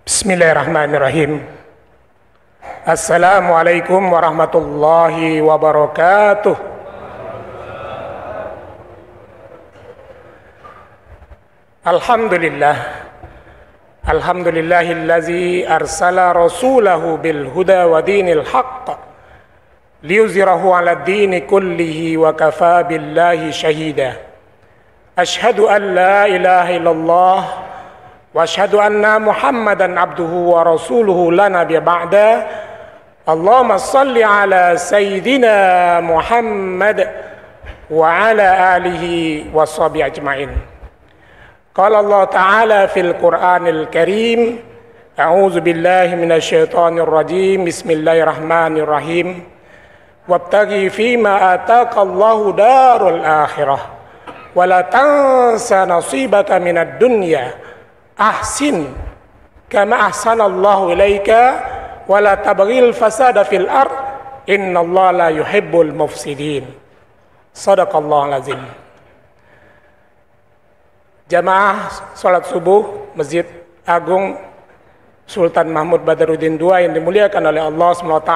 Bismillahirrahmanirrahim. Assalamualaikum warahmatullahi wabarakatuh. Alhamdulillah. Alhamdulillahillazi arsala rasulahu bil huda wa dinil haqq liyuzhirahu 'ala ad-dini kullihi wa kafa billahi shahida. Ashhadu an la ilaha illallah wa asyhadu anna Muhammadan abduhu wa rasuluhu la nabiyya ba'da. Allahumma salli ala sayyidina Muhammad wa ala alihi wa sahbihi ajma'in. Qala Allah ta'ala fil Qur'anil Karim, a'udzu billahi minasy syaithanir rajim. Bismillahirrahmanirrahim. Wabtaghi fima ataka Allahu darul akhirah wa la tansa nasibaka minad dunya. Ahsin kama ahsanallahu ilaika wa la tabghil fasada fil ard innallaha la yuhibbul mufsidin. Shadaqallahul azim. Jamaah salat subuh Masjid Agung Sultan Mahmud Badaruddin II yang dimuliakan oleh Allah SWT,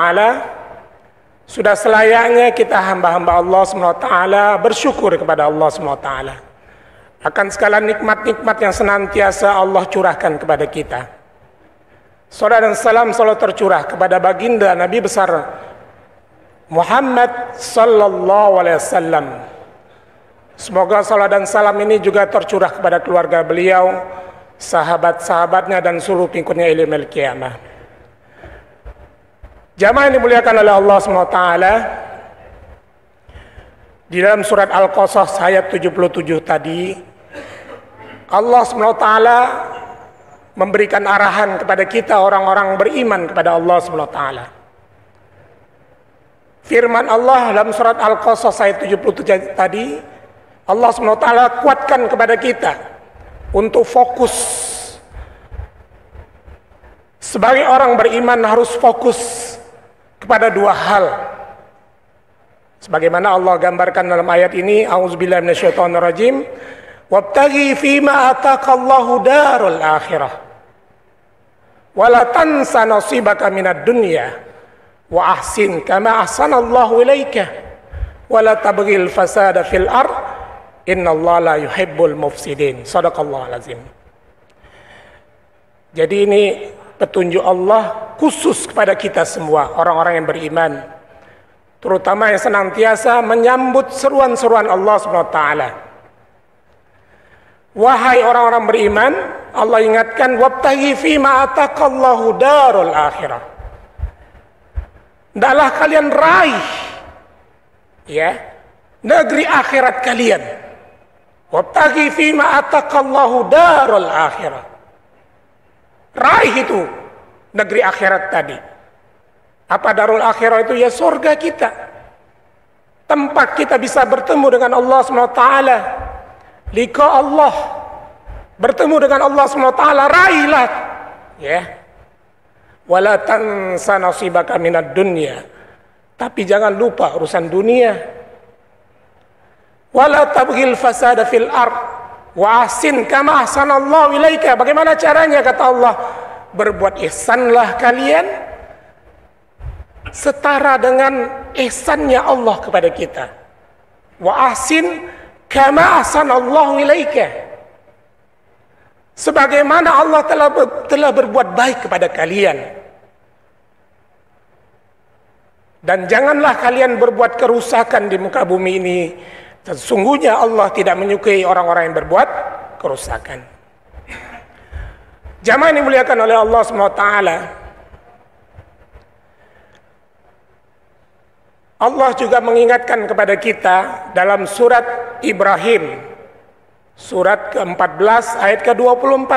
sudah selayaknya kita hamba-hamba Allah SWT bersyukur kepada Allah SWT akan segala nikmat-nikmat yang senantiasa Allah curahkan kepada kita. Salat dan salam selalu tercurah kepada baginda Nabi besar Muhammad sallallahu alaihi wasallam. Semoga salat dan salam ini juga tercurah kepada keluarga beliau, sahabat-sahabatnya dan seluruh pengikutnya ila yaumil qiyamah. Jamaah yang dimuliakan oleh Allah SWT, di dalam surat Al-Qasas ayat 77 tadi, Allah SWT memberikan arahan kepada kita orang-orang beriman kepada Allah SWT. Firman Allah dalam surat Al-Qasas ayat 77 tadi, Allah SWT kuatkan kepada kita untuk fokus. Sebagai orang beriman harus fokus kepada dua hal. Sebagaimana Allah gambarkan dalam ayat ini, a'udzubillahi minasyaitonirrajim, wabtaghi fima ataqallahu darul akhirah wa la tansa nasibaka minad dunya wa ahsin kama ahsanallahu ilaika wa la tabghil fasada fil ard innallaha la yuhibbul mufsidin. Shadaqallahul azim. Jadi ini petunjuk Allah khusus kepada kita semua orang-orang yang beriman, terutama yang senantiasa menyambut seruan-seruan Allah SWT. Wahai orang-orang beriman, Allah ingatkan, wabtaghi fima ataqallahu darul akhirah. Hendaklah kalian raih negeri akhirat kalian. Wabtaghi fima ataqallahu darul akhirah. Raih itu negeri akhirat tadi. Apa darul akhirah itu? Ya surga kita. Tempat kita bisa bertemu dengan Allah SWT. Liqa Allah, bertemu dengan Allah SWT, raihlah wala tansa nasibaka minad dunya, tapi jangan lupa urusan dunia. Wala tabghil fasada fil ard wa ahsin kama ahsanallahu ilaika. Bagaimana caranya? Kata Allah, berbuat ihsanlah kalian setara dengan ihsannya Allah kepada kita. Wa ahsin kama ahsanallahu ilaika, sebagaimana Allah telah berbuat baik kepada kalian. Dan janganlah kalian berbuat kerusakan di muka bumi ini. Sesungguhnya Allah tidak menyukai orang-orang yang berbuat kerusakan. Jamaah yang dimuliakan oleh Allah SWT, Allah juga mengingatkan kepada kita dalam surat Ibrahim, surat ke-14 ayat ke-24.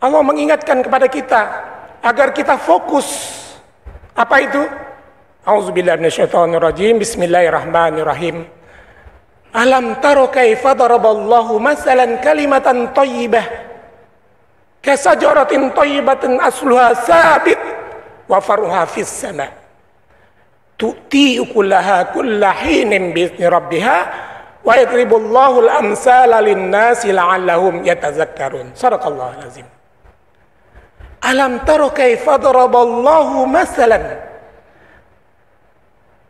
Allah mengingatkan kepada kita agar kita fokus. Apa itu? A'udzubillahi minasyaitonirrajim. Bismillahirrahmanirrahim. Alam taro kaifa daraballahu masalan kalimatan thayyibah kasajaratin thayyibatin asluha sabit wa faruha fis sama'. Tu'ti ukulaha kulla hinin bi'izni rabbiha wa yadribullahu al-amsala lin-nasi la'allahum yatazakkarun. Shadaqallahul azim. Alam taro kaifa daraballahu masalan.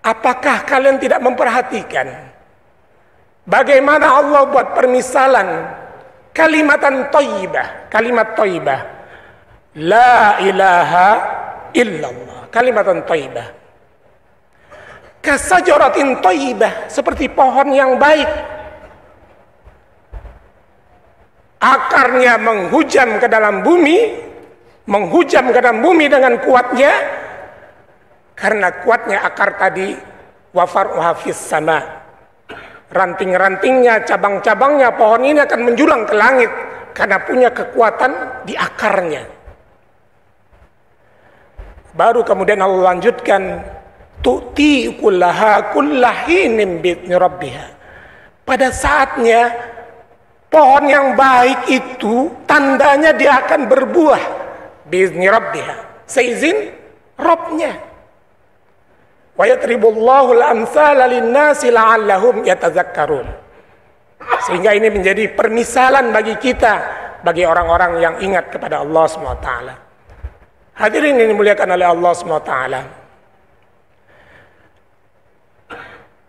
Apakah kalian tidak memperhatikan bagaimana Allah buat permisalan kalimatan thayyibah, kalimat thayyibah. La ilaha illallah, kalimatan thayyibah. Kasajaratin thayyibah, seperti pohon yang baik. Akarnya menghujam ke dalam bumi, menghujam ke dalam bumi dengan kuatnya, karena kuatnya akar tadi, wa far'uha fis sama. Ranting-rantingnya, cabang-cabangnya pohon ini akan menjulang ke langit karena punya kekuatan di akarnya. Baru kemudian Allah lanjutkan, tu'ti kullaha kullahinin bi'idzni rabbiha. Pada saatnya pohon yang baik itu tandanya dia akan berbuah bi'izni rabbiha, seizin Rabbnya. Wa yatribullahu al-amsala lin-nasi la'allahum yatazakkarun. Sehingga ini menjadi permisalan bagi kita, bagi orang-orang yang ingat kepada Allah SWT. Hadirin yang dimuliakan oleh Allah SWT,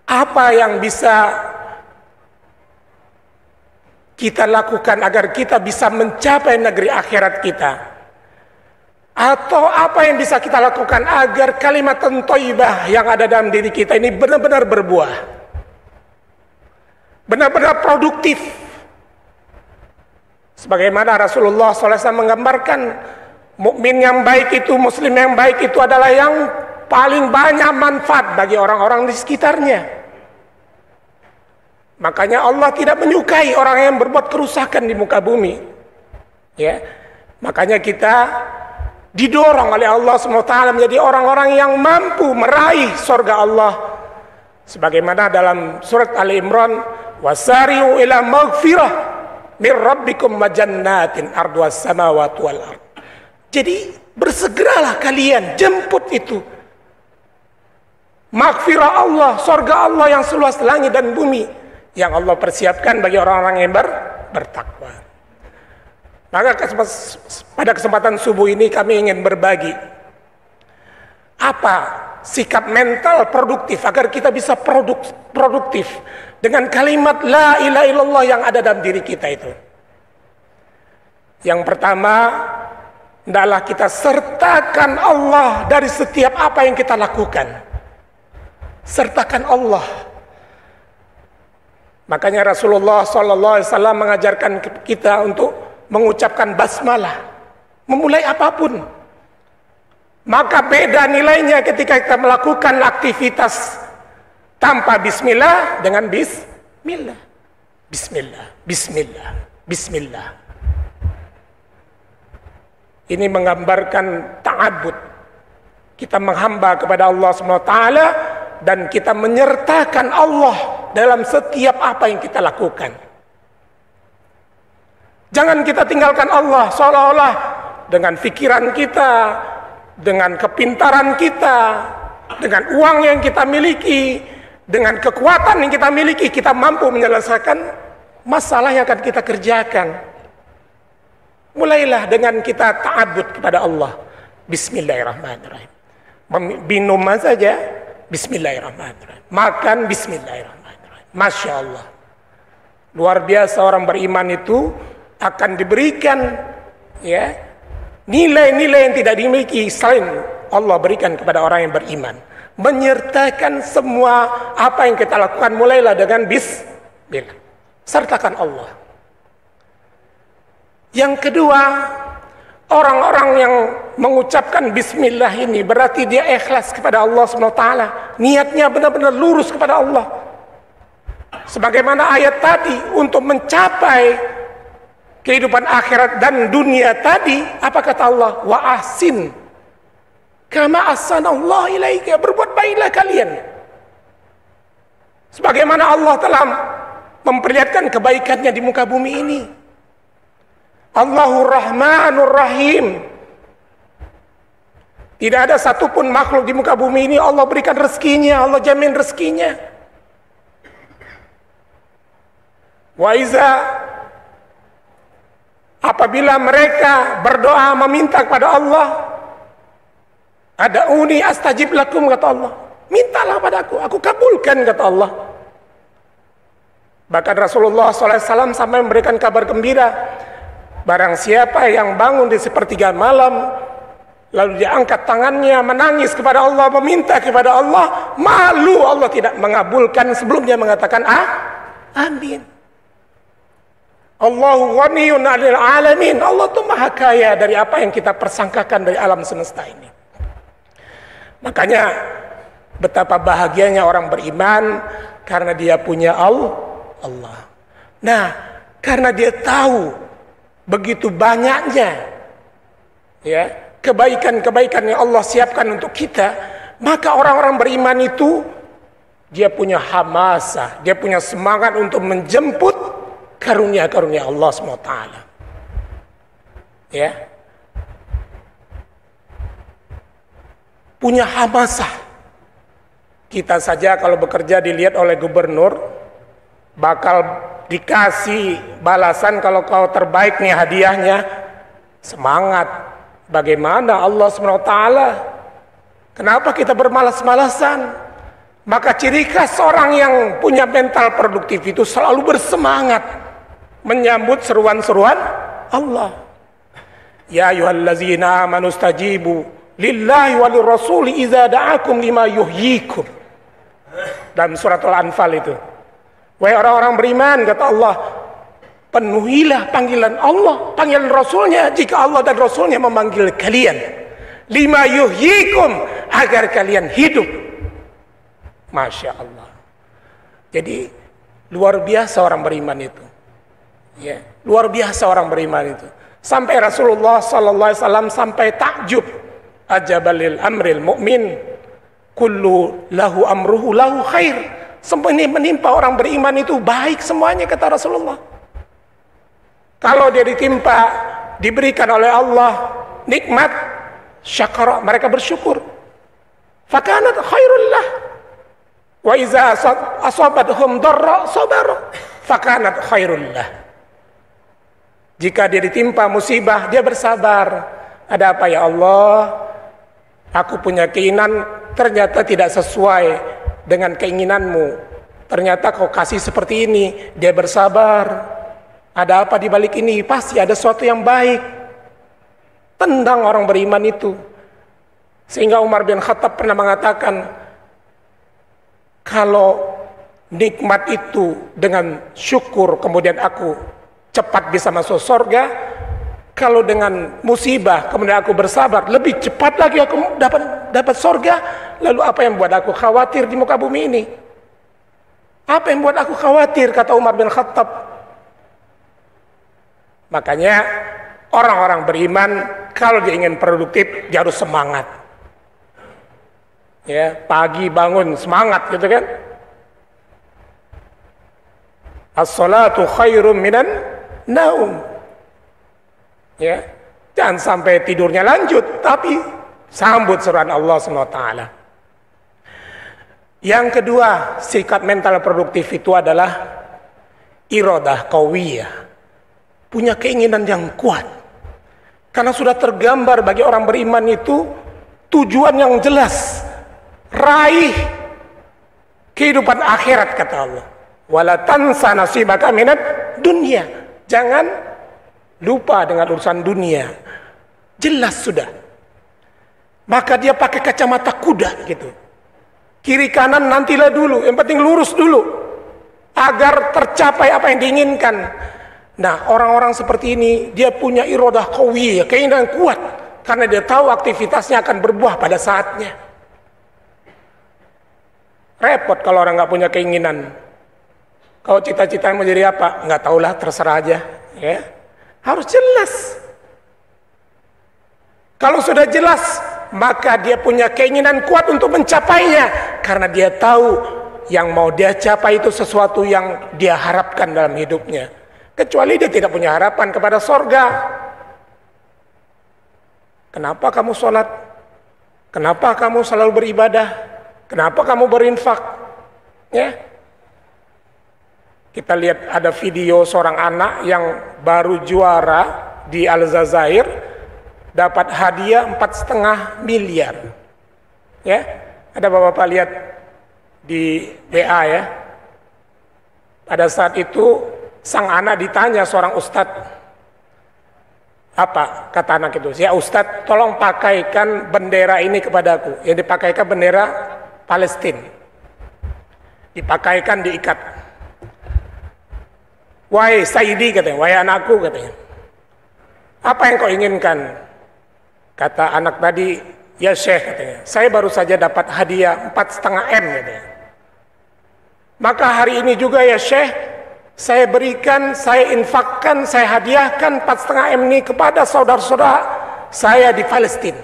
apa yang bisa kita lakukan agar kita bisa mencapai negeri akhirat kita? Atau apa yang bisa kita lakukan agar kalimat thayyibah yang ada dalam diri kita ini benar-benar berbuah, benar-benar produktif? Sebagaimana Rasulullah SAW menggambarkan, mukmin yang baik itu, muslim yang baik itu adalah yang paling banyak manfaat bagi orang-orang di sekitarnya. Makanya Allah tidak menyukai orang yang berbuat kerusakan di muka bumi. Ya, makanya kita didorong oleh Allah SWT menjadi orang-orang yang mampu meraih surga Allah. Sebagaimana dalam surat Ali Imran, wasari'u ila maghfirah min rabbikum wa jannatin arduhas samawati wal ard. Jadi bersegeralah kalian jemput itu maghfirah Allah, surga Allah yang seluas langit dan bumi, yang Allah persiapkan bagi orang-orang yang bertakwa. Maka pada kesempatan subuh ini kami ingin berbagi apa sikap mental produktif agar kita bisa produktif dengan kalimat la ilaha illallah yang ada dalam diri kita itu. Yang pertama, hendaklah kita sertakan Allah dari setiap apa yang kita lakukan. Sertakan Allah. Makanya Rasulullah SAW mengajarkan kita untuk mengucapkan basmalah memulai apapun. Maka beda nilainya ketika kita melakukan aktivitas tanpa bismillah dengan bismillah. Bismillah, bismillah, bismillah. Ini menggambarkan ta'abbud. Kita menghamba kepada Allah SWT dan kita menyertakan Allah dalam setiap apa yang kita lakukan. Jangan kita tinggalkan Allah seolah-olah dengan pikiran kita, dengan kepintaran kita, dengan uang yang kita miliki, dengan kekuatan yang kita miliki, kita mampu menyelesaikan masalah yang akan kita kerjakan. Mulailah dengan kita ta'abbud kepada Allah. Bismillahirrahmanirrahim. Minum saja, bismillahirrahmanirrahim. Makan, bismillahirrahmanirrahim. Masya Allah. Luar biasa orang beriman itu akan diberikan ya nilai-nilai yang tidak dimiliki selain Allah berikan kepada orang yang beriman. Menyertakan semua apa yang kita lakukan, mulailah dengan bismillah. Sertakan Allah. Yang kedua, orang-orang yang mengucapkan bismillah ini berarti dia ikhlas kepada Allah SWT. Niatnya benar-benar lurus kepada Allah. Sebagaimana ayat tadi, untuk mencapai kehidupan akhirat dan dunia tadi, apa kata Allah? Wa ahsin kama ahsanallahu ilaika, berbuat baiklah kalian sebagaimana Allah telah memperlihatkan kebaikannya di muka bumi ini. Allahur Rahmanur Rahim. Tidak ada satupun makhluk di muka bumi ini Allah berikan rezekinya, Allah jamin rezekinya. Wa iza apabila mereka berdoa meminta kepada Allah, ad'uni astajib lakum, kata Allah, mintalah padaku, aku kabulkan, kata Allah. Bahkan Rasulullah SAW sampai memberikan kabar gembira, barang siapa yang bangun di sepertiga malam lalu dia angkat tangannya menangis kepada Allah, meminta kepada Allah, malu Allah tidak mengabulkan sebelum dia mengatakan amin. Allahu ghaniyun 'anil 'alamin. Allah itu maha kaya dari apa yang kita persangkakan dari alam semesta ini. Makanya betapa bahagianya orang beriman karena dia punya Allah. Nah, karena dia tahu begitu banyaknya ya kebaikan-kebaikan yang Allah siapkan untuk kita, maka orang-orang beriman itu dia punya hamasah, dia punya semangat untuk menjemput karunia-karunia Allah SWT. Ya, punya hamasah. Kita saja kalau bekerja dilihat oleh gubernur, bakal dikasih balasan kalau kau terbaik nih hadiahnya. Semangat. Bagaimana Allah SWT? Kenapa kita bermalas-malasan? Maka ciri khas orang yang punya mental produktif itu selalu bersemangat menyambut seruan-seruan Allah. Ya ayyuhallazina amanu stajibu lillahi walir rasuli idza da'akum lima yuhyikum. Dalam surat Al-Anfal itu. Wahai orang-orang beriman, kata Allah, penuhilah panggilan Allah, panggilan Rasulnya jika Allah dan Rasulnya memanggil kalian. Lima yuhyikum, agar kalian hidup. Masya Allah. Jadi luar biasa orang beriman itu. Ya, luar biasa orang beriman itu. Sampai Rasulullah SAW sampai takjub, ajabalil amril mu'min kullu lahu amruhu lahu khair. Semua ini menimpa orang beriman itu baik semuanya, kata Rasulullah. Kalau dia ditimpa, diberikan oleh Allah nikmat, syakara, mereka bersyukur. Fakanat khairullah. Wa iza asabathum darra sabar, fakanat khairullah. Jika dia ditimpa musibah, dia bersabar. Ada apa ya Allah? Aku punya keinginan, ternyata tidak sesuai dengan keinginanmu. Ternyata kau kasih seperti ini. Dia bersabar. Ada apa di balik ini? Pasti ada sesuatu yang baik. Tendang orang beriman itu. Sehingga Umar bin Khattab pernah mengatakan, kalau nikmat itu dengan syukur kemudian aku cepat bisa masuk surga, kalau dengan musibah kemudian aku bersabar, lebih cepat lagi aku dapat surga. Lalu apa yang buat aku khawatir di muka bumi ini? Apa yang buat aku khawatir, kata Umar bin Khattab. Makanya orang-orang beriman kalau dia ingin produktif, dia harus semangat. Ya, pagi bangun semangat gitu kan. As-salatu khairum minan naum. Ya, jangan sampai tidurnya lanjut, tapi sambut seruan Allah SWT. Yang kedua, sikap mental produktif itu adalah iradah qawiyah, punya keinginan yang kuat. Karena sudah tergambar bagi orang beriman itu tujuan yang jelas, raih kehidupan akhirat, kata Allah. Wala tansa nasibaka minad dunya. Jangan lupa dengan urusan dunia. Jelas sudah. Maka dia pakai kacamata kuda gitu. Kiri kanan nantilah dulu, yang penting lurus dulu agar tercapai apa yang diinginkan. Nah, orang-orang seperti ini dia punya iradah qawiyah, keinginan kuat, karena dia tahu aktivitasnya akan berbuah pada saatnya. Repot kalau orang nggak punya keinginan. Kalau cita-cita mau jadi apa? Nggak tahulah, terserah aja. Ya, harus jelas. Kalau sudah jelas, maka dia punya keinginan kuat untuk mencapainya, karena dia tahu yang mau dia capai itu sesuatu yang dia harapkan dalam hidupnya. Kecuali dia tidak punya harapan kepada sorga. Kenapa kamu sholat? Kenapa kamu selalu beribadah? Kenapa kamu berinfak? Ya, kita lihat ada video seorang anak yang baru juara di Aljazair dapat hadiah 4,5 miliar. Ya, ada bapak-bapak lihat di WA ya. Pada saat itu sang anak ditanya seorang ustadz, apa kata anak itu? Ya ustadz, tolong pakaikan bendera ini kepadaku. Yang dipakaikan bendera Palestina. Dipakaikan, diikat. Wahai Sayyidi katanya, wahai anakku katanya, apa yang kau inginkan? Kata anak tadi, ya Syekh katanya, saya baru saja dapat hadiah 4,5 M katanya. Maka hari ini juga ya Syekh, saya berikan, saya infakkan, saya hadiahkan 4,5 M ini kepada saudara-saudara saya di Palestina.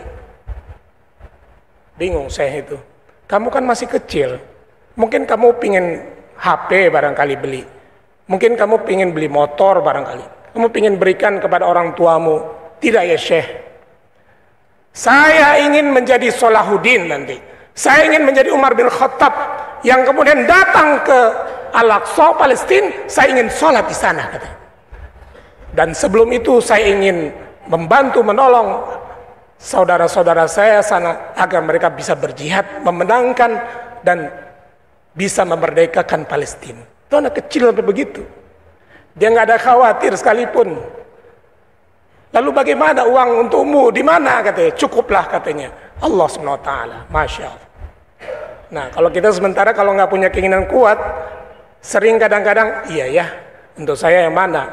Bingung saya itu. Kamu kan masih kecil. Mungkin kamu pingin HP barangkali beli. Mungkin kamu pingin beli motor barangkali. Kamu pingin berikan kepada orang tuamu. Tidak ya Syekh. Saya ingin menjadi Salahuddin nanti. Saya ingin menjadi Umar bin Khattab yang kemudian datang ke Al-Aqsa Palestina. Saya ingin sholat di sana katanya. Dan sebelum itu saya ingin membantu menolong saudara-saudara saya sana agar mereka bisa berjihad, memenangkan dan bisa memerdekakan Palestina. Itu anak kecil sampai begitu. Dia nggak ada khawatir sekalipun. Lalu bagaimana uang untukmu? Di mana katanya? Cukuplah katanya. Allah SWT. Masya Allah. Nah kalau kita sementara kalau nggak punya keinginan kuat, sering kadang-kadang iya ya, untuk saya yang mana?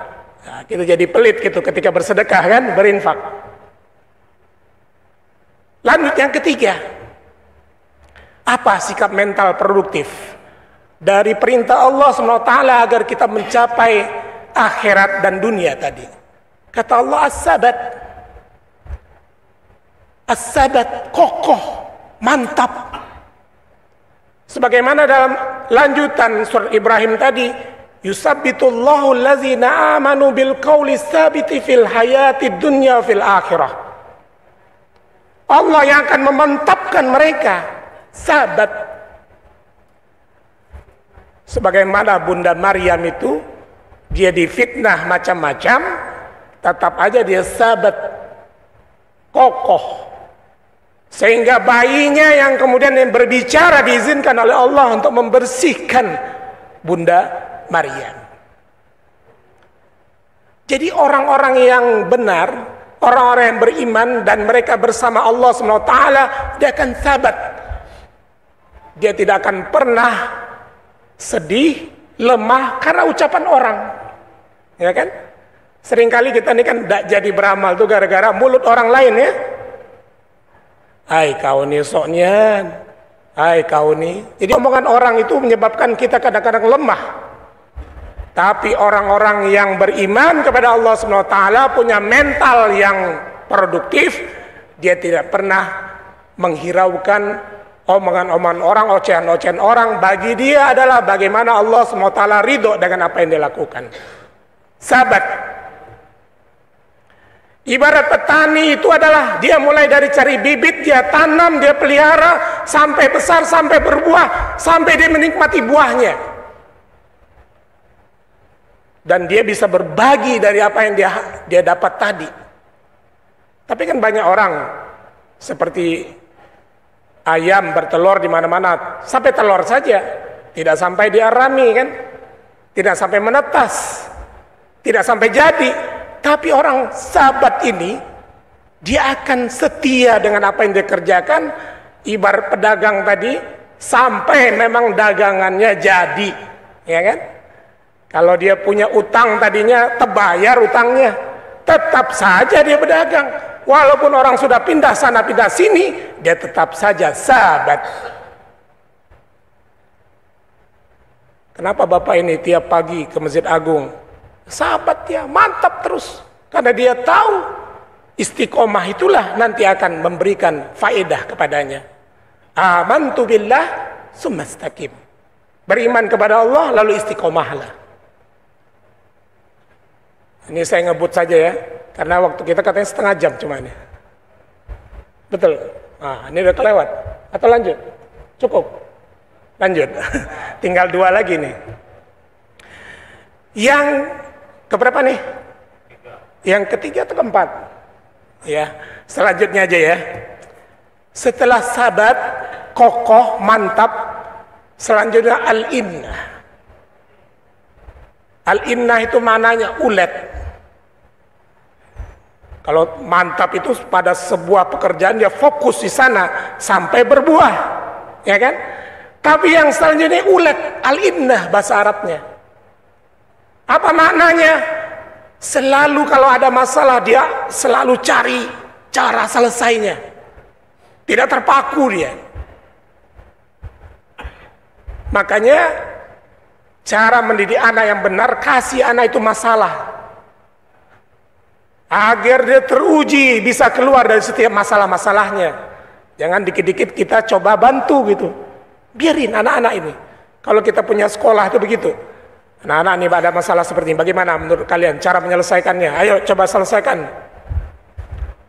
Nah, kita jadi pelit gitu ketika bersedekah kan, berinfak. Lanjut yang ketiga, apa sikap mental produktif dari perintah Allah SWT agar kita mencapai akhirat dan dunia tadi? Kata Allah as-sabat, as-sabat kokoh, mantap. Sebagaimana dalam lanjutan surat Ibrahim tadi, yusabbitullahu allazina amanu bil qawli tsabiti fil hayati dunya fil akhirah. Allah yang akan memantapkan mereka, sabat. Sebagaimana Bunda Maryam itu, dia difitnah macam-macam, tetap aja dia sabat, kokoh. Sehingga bayinya yang kemudian yang berbicara diizinkan oleh Allah untuk membersihkan Bunda Maryam. Jadi orang-orang yang benar, orang-orang yang beriman dan mereka bersama Allah SWT, dia akan sabat. Dia tidak akan pernah sedih, lemah karena ucapan orang. Ya kan? Seringkali kita ini kan tidak jadi beramal tuh gara-gara mulut orang lain ya. Hai kau nih soknya, hai kau nih. Jadi omongan orang itu menyebabkan kita kadang-kadang lemah. Tapi orang-orang yang beriman kepada Allah SWT punya mental yang produktif. Dia tidak pernah menghiraukan omongan-omongan orang, ocehan-ocehan orang. Bagi dia adalah bagaimana Allah SWT ridho dengan apa yang dia lakukan. Sahabat, ibarat petani itu adalah dia mulai dari cari bibit, dia tanam, dia pelihara sampai besar, sampai berbuah, sampai dia menikmati buahnya. Dan dia bisa berbagi dari apa yang dia dapat tadi. Tapi kan banyak orang seperti ayam bertelur di mana-mana, sampai telur saja, tidak sampai diarami kan, tidak sampai menetas, tidak sampai jadi. Tapi orang sahabat ini, dia akan setia dengan apa yang dia kerjakan. Ibarat pedagang tadi, sampai memang dagangannya jadi, ya kan? Kalau dia punya utang tadinya, terbayar utangnya, tetap saja dia berdagang. Walaupun orang sudah pindah sana pindah sini, dia tetap saja sahabat. Kenapa Bapak ini tiap pagi ke Masjid Agung? Sahabat dia mantap terus, karena dia tahu istiqomah itulah nanti akan memberikan faedah kepadanya. Amantu billah summa istaqim. Beriman kepada Allah lalu istiqomahlah. Ini saya ngebut saja ya, karena waktu kita katanya setengah jam cuma ini. Betul. Nah, ini udah kelewat. Atau lanjut? Cukup. Lanjut. Tinggal 2 lagi nih. Yang keberapa nih? Yang ketiga atau keempat? Ya, selanjutnya aja ya. Setelah sabat, kokoh, mantap, selanjutnya al-innah. Al-innah itu maknanya ulet. Kalau mantap itu pada sebuah pekerjaan dia fokus di sana sampai berbuah, ya kan? Tapi yang selanjutnya ulet, al-innah bahasa Arabnya. Apa maknanya? Selalu kalau ada masalah dia selalu cari cara selesainya. Tidak terpaku dia. Makanya cara mendidik anak yang benar, kasih anak itu masalah. Agar dia teruji, bisa keluar dari setiap masalah-masalahnya. Jangan dikit-dikit kita coba bantu gitu. Biarin anak-anak ini. Kalau kita punya sekolah itu begitu. Anak-anak ini ada masalah seperti ini, bagaimana menurut kalian cara menyelesaikannya? Ayo coba selesaikan.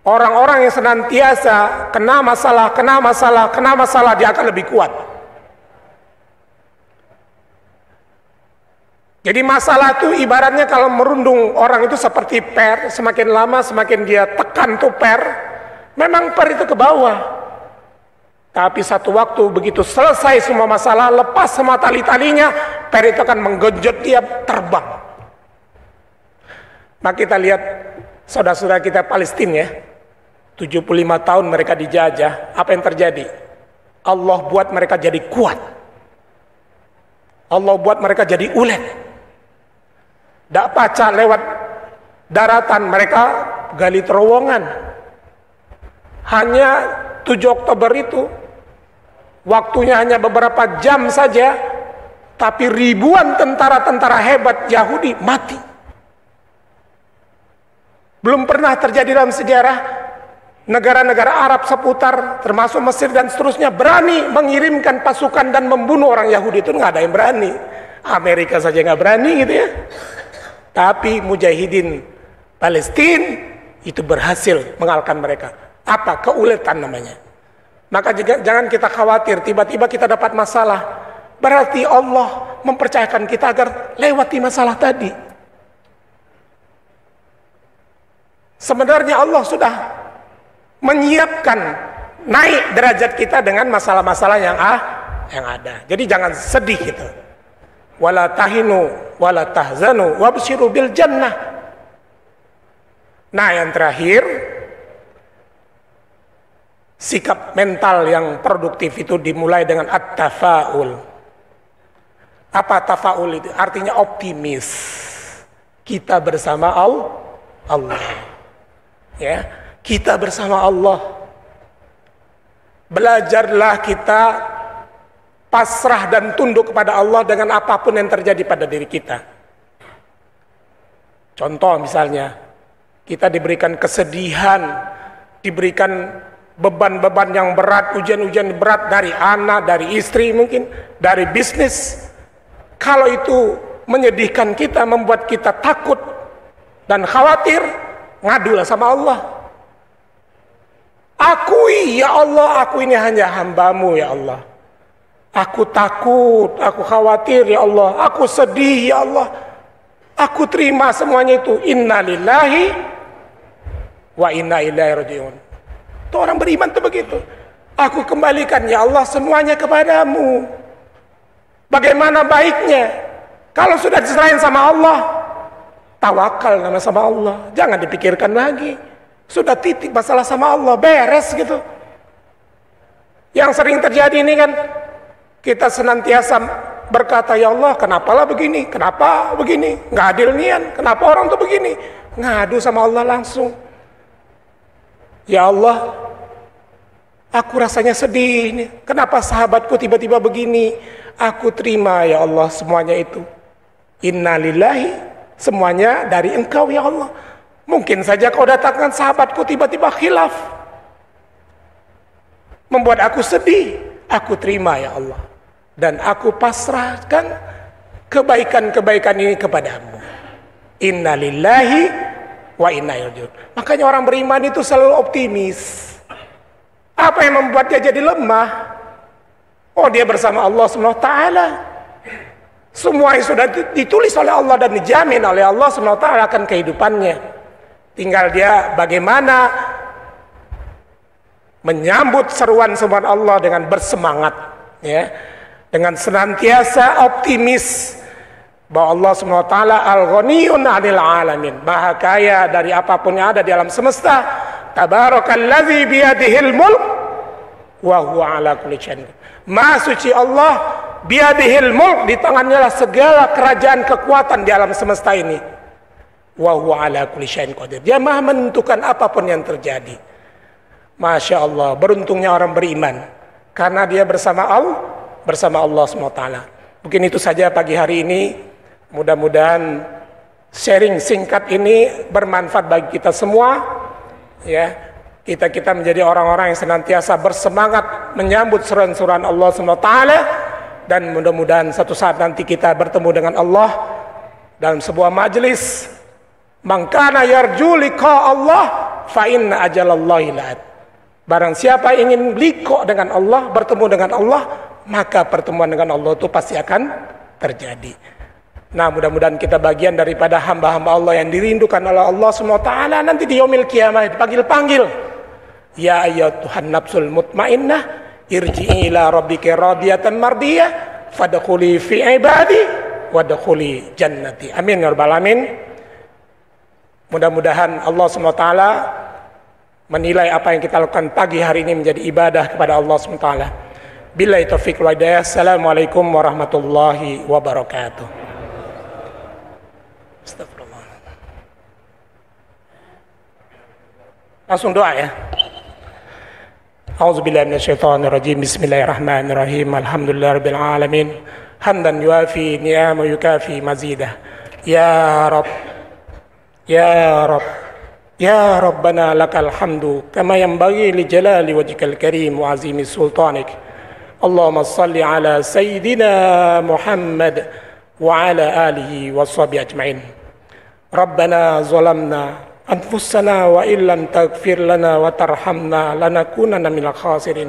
Orang-orang yang senantiasa kena masalah, dia akan lebih kuat. Jadi masalah itu ibaratnya kalau merundung orang itu seperti per, semakin lama semakin dia tekan tuh per, memang per itu ke bawah. Tapi satu waktu begitu selesai semua masalah, lepas semua tali-talinya, per itu akan menggenjot dia terbang. Maka kita lihat saudara-saudara kita Palestina ya, 75 tahun mereka dijajah, apa yang terjadi? Allah buat mereka jadi kuat. Allah buat mereka jadi ulet. Tidak pacak lewat daratan, mereka gali terowongan. Hanya 7 Oktober itu waktunya hanya beberapa jam saja, tapi ribuan tentara-tentara hebat Yahudi mati. Belum pernah terjadi dalam sejarah negara-negara Arab seputar, termasuk Mesir dan seterusnya, berani mengirimkan pasukan dan membunuh orang Yahudi. Itu nggak ada yang berani. Amerika saja nggak berani gitu ya. Tapi mujahidin Palestina itu berhasil mengalahkan mereka. Apa? Keuletan namanya. Maka jangan kita khawatir tiba-tiba kita dapat masalah. Berarti Allah mempercayakan kita agar lewati masalah tadi. Sebenarnya Allah sudah menyiapkan naik derajat kita dengan masalah-masalah yang ada. Jadi jangan sedih gitu. Wala tahinu wala tahzanu wabshiru bil jannah. Nah, yang terakhir, sikap mental yang produktif itu dimulai dengan at-tafaul. Apa tafaul itu? Artinya optimis. Kita bersama Allah. Ya, kita bersama Allah. Belajarlah kita pasrah dan tunduk kepada Allah dengan apapun yang terjadi pada diri kita. Contoh misalnya, kita diberikan kesedihan, diberikan beban-beban yang berat, ujian-ujian berat dari anak, dari istri mungkin, dari bisnis. Kalau itu menyedihkan kita, membuat kita takut dan khawatir, ngadulah sama Allah. Akui, ya Allah, aku ini hanya hamba-Mu ya Allah. Aku takut, aku khawatir ya Allah, aku sedih ya Allah. Aku terima semuanya itu. Inna lillahi wa inna ilaihi raji'un. Itu orang beriman tuh begitu. Aku kembalikan ya Allah semuanya kepadamu. Bagaimana baiknya? Kalau sudah diserahin sama Allah, tawakal sama Allah. Jangan dipikirkan lagi. Sudah titik masalah sama Allah, beres gitu. Yang sering terjadi ini kan, kita senantiasa berkata, ya Allah, kenapalah begini, kenapa begini, nggak adil nian, kenapa orang tuh begini, ngadu sama Allah langsung. Ya Allah, aku rasanya sedih nih, kenapa sahabatku tiba-tiba begini, aku terima ya Allah semuanya itu. Inna lillahi, semuanya dari Engkau ya Allah. Mungkin saja kau datangkan sahabatku tiba-tiba khilaf, membuat aku sedih, aku terima ya Allah. Dan aku pasrahkan kebaikan-kebaikan ini kepadamu. Inna lillahi wa inna ilaihi raji'un. Makanya orang beriman itu selalu optimis. Apa yang membuat dia jadi lemah? Oh, dia bersama Allah SWT. Semua yang sudah ditulis oleh Allah dan dijamin oleh Allah SWT akan kehidupannya. Tinggal dia bagaimana menyambut seruan-seruan Allah dengan bersemangat, ya, dengan senantiasa optimis bahwa Allah SWT al-ghaniyun 'anil 'alamin, maha kaya dari apapun yang ada di alam semesta. Tabarakalladzi biyadihil mulk wa huwa 'ala kulli syai'in. Maha suci Allah, biyadihil mulk, di tangannya lah segala kerajaan kekuatan di alam semesta ini. Wa huwa 'ala kulli syai'in qadir. Dia maha menentukan apapun yang terjadi. Masya Allah, beruntungnya orang beriman karena dia bersama Allah SWT. Mungkin itu saja pagi hari ini. Mudah-mudahan sharing singkat ini bermanfaat bagi kita semua, ya. Kita menjadi orang-orang yang senantiasa bersemangat menyambut seruan-seruan Allah SWT, dan mudah-mudahan satu saat nanti kita bertemu dengan Allah dalam sebuah majelis. Man kana yarju liqa Allah fa inna ajalallahi la'at. Barang siapa ingin liqa dengan Allah, bertemu dengan Allah, maka pertemuan dengan Allah itu pasti akan terjadi. Nah, mudah-mudahan kita bagian daripada hamba-hamba Allah yang dirindukan oleh Allah SWT nanti di yaumil qiyamah, dipanggil-panggil. Ya ayyatuhan nafsul mutmainnah, irji'i ila rabbika radiyatan mardiyah, fadkhuli fi ibadi wadkhuli jannati. Amin ya rabbal alamin. Mudah-mudahan Allah SWT menilai apa yang kita lakukan pagi hari ini menjadi ibadah kepada Allah SWT. Billahi taufiq wal hidayah. Assalamualaikum warahmatullahi wabarakatuh. Astagfirullah. Langsung doa ya. A'udzubillahi minasyaitonir rajim. Bismillahirrahmanirrahim. Alhamdulillahirabbil alamin. Hamdan yuafi ni'ama yukafi mazidah. Ya Rabb, ya Rabb, ya Rabbana lakal hamdu kama yanbaghi li jalali wajhikal karim wa azimi sultanik. Allahumma salli ala sayyidina Muhammad wa ala alihi wa sahbihi ajma'in. Rabbana zalamna anfusana wa illam taghfir lana wa tarhamna lanakunanna minal khasirin.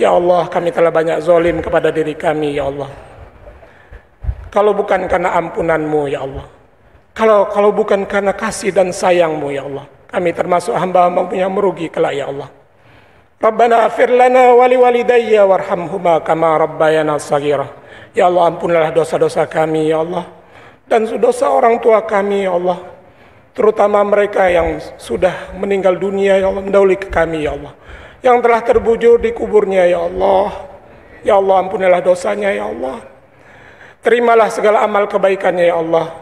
Ya Allah, kami telah banyak zalim kepada diri kami, ya Allah. Kalau bukan karena ampunan-Mu, ya Allah, kalau bukan karena kasih dan sayang-Mu, ya Allah, kami termasuk hamba-hamba-Mu yang merugi kelak, ya Allah. Rabbana ighfir lana wa liwalidayya warhamhuma kama rabbayana shaghira. Ya Allah, ampunilah dosa-dosa kami, ya Allah, dan dosa orang tua kami, ya Allah, terutama mereka yang sudah meninggal dunia, ya Allah, mendahului kami, ya Allah, yang telah terbujur di kuburnya, ya Allah. Ya Allah, ampunilah dosanya, ya Allah. Terimalah segala amal kebaikannya, ya Allah.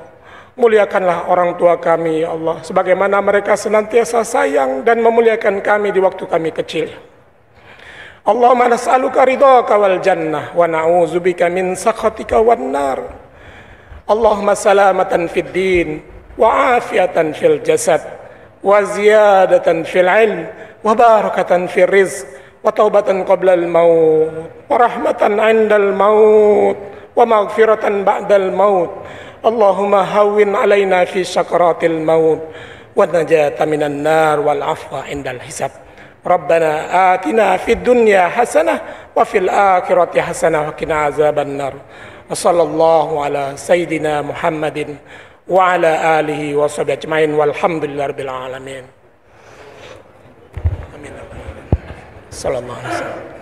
Muliakanlah orang tua kami, ya Allah, sebagaimana mereka senantiasa sayang dan memuliakan kami di waktu kami kecil. Allahumma nas'aluka ridhaka wal jannah wa na'udzubika min sakhatika wan nar. Allahumma salamatan fid din wa afiatan fil jasad wa ziyadatan fil ilm wa barakatan fil rizq wa taubatan qabla al maut wa rahmatan 'indal maut wa maghfiratan ba'dal maut. Allahumma hawwin 'alaina fi sakaratil maut wa najata minan nar wal 'afwa 'indal hisab. Rabbana atina fid dunya hasanah wa fil akhirati hasanah wa qina azaban nar. Wa sallallahu ala sayyidina Muhammadin wa ala alihi wa sahbihi ajmain walhamdulillahirabbil alamin. Amin. Sallallahu alaihi wasallam.